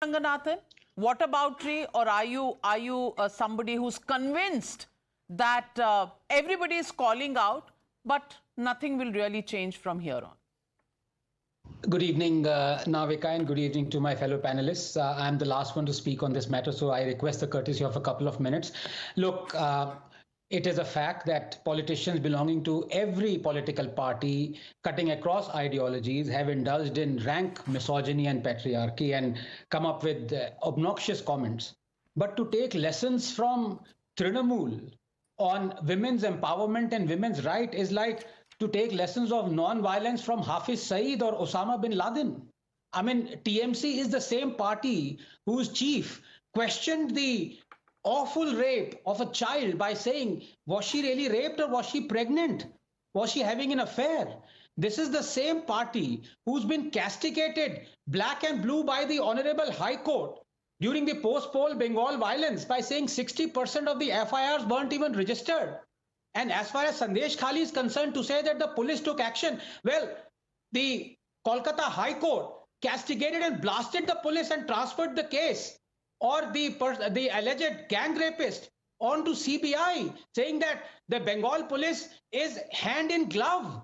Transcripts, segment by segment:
Ranganathan, whataboutery, or are you somebody who's convinced that everybody is calling out, but nothing will really change from here on? Good evening, Navika, and good evening to my fellow panelists. I'm the last one to speak on this matter, so I request the courtesy of a couple of minutes. Look, it is a fact that politicians belonging to every political party, cutting across ideologies, have indulged in rank misogyny and patriarchy and come up with obnoxious comments. But to take lessons from Trinamool on women's empowerment and women's rights is like to take lessons of non-violence from Hafiz Saeed or Osama bin Laden. I mean, TMC is the same party whose chief questioned the awful rape of a child by saying, was she really raped or was she pregnant? Was she having an affair? This is the same party who's been castigated black and blue by the Honorable High Court during the post-poll Bengal violence by saying 60% of the FIRs weren't even registered. And as far as Sandesh Khali is concerned, to say that the police took action, well, the Kolkata High Court castigated and blasted the police and transferred the case, or the alleged gang rapist, onto CBI, saying that the Bengal police is hand in glove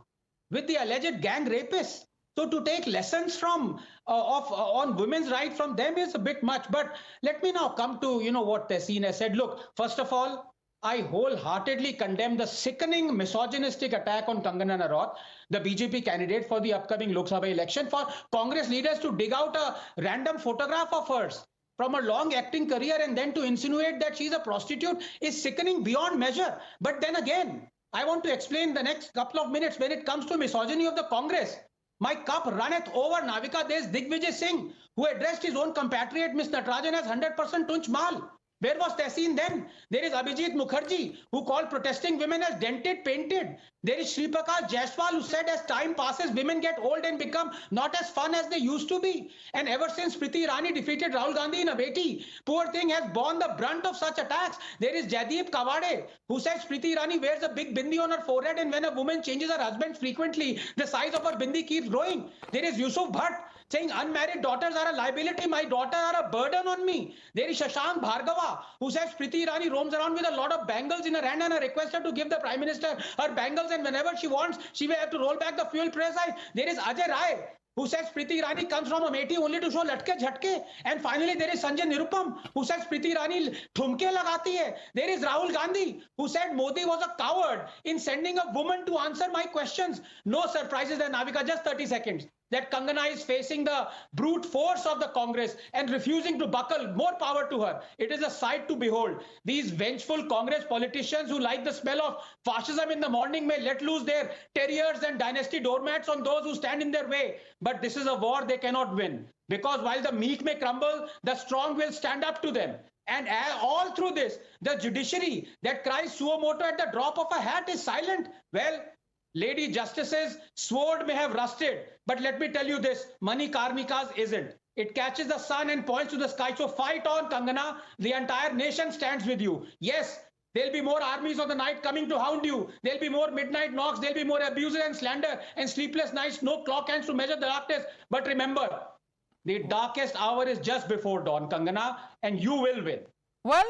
with the alleged gang rapist. So to take lessons from on women's rights from them is a bit much. But let me now come to what Tehseen has said. Look, first of all, I wholeheartedly condemn the sickening misogynistic attack on Kangana Ranaut, the BJP candidate for the upcoming Lok Sabha election, for Congress leaders to dig out a random photograph of hers from a long acting career and then to insinuate that she's a prostitute is sickening beyond measure. But then again, I want to explain the next couple of minutes when it comes to misogyny of the Congress. My cup runneth over, Navika. There's Digvijaya Singh, who addressed his own compatriot, Miss Natarajan, as 100% tunch maal. Where was Tehseen then? There is Abhijit Mukherjee, who called protesting women as dented, painted. There is Shripakash Jaiswal, who said as time passes, women get old and become not as fun as they used to be. And ever since Smriti Irani defeated Rahul Gandhi in Amethi, poor thing has borne the brunt of such attacks. There is Jaideep Kawade, who said Smriti Irani wears a big bindi on her forehead, and when a woman changes her husband frequently, the size of her bindi keeps growing. There is Yusuf Bhatt, saying unmarried daughters are a liability, my daughters are a burden on me. There is Shashank Bhargava, who says Priti Irani roams around with a lot of bangles in her hand and I request her to give the Prime Minister her bangles, and whenever she wants, she may have to roll back the fuel price. There is Ajay Rai, who says Priti Irani comes from Amethi only to show latke jhatke. And finally, there is Sanjay Nirupam, who says Priti Irani thumke lagati hai. There is Rahul Gandhi, who said Modi was a coward in sending a woman to answer my questions. No surprises there, Navika, just 30 seconds. That Kangana is facing the brute force of the Congress and refusing to buckle. More power to her. It is a sight to behold. These vengeful Congress politicians who like the smell of fascism in the morning may let loose their terriers and dynasty doormats on those who stand in their way. But this is a war they cannot win. Because while the meek may crumble, the strong will stand up to them. And all through this, the judiciary that cries suo moto at the drop of a hat is silent. Well, Lady Justice's sword may have rusted, but let me tell you this, Mani Karmika's isn't. It catches the sun and points to the sky. So fight on, Kangana. The entire nation stands with you. Yes, there'll be more armies of the night coming to hound you. There'll be more midnight knocks. There'll be more abuses and slander and sleepless nights. No clock hands to measure the darkness. But remember, the darkest hour is just before dawn, Kangana, and you will win. Well,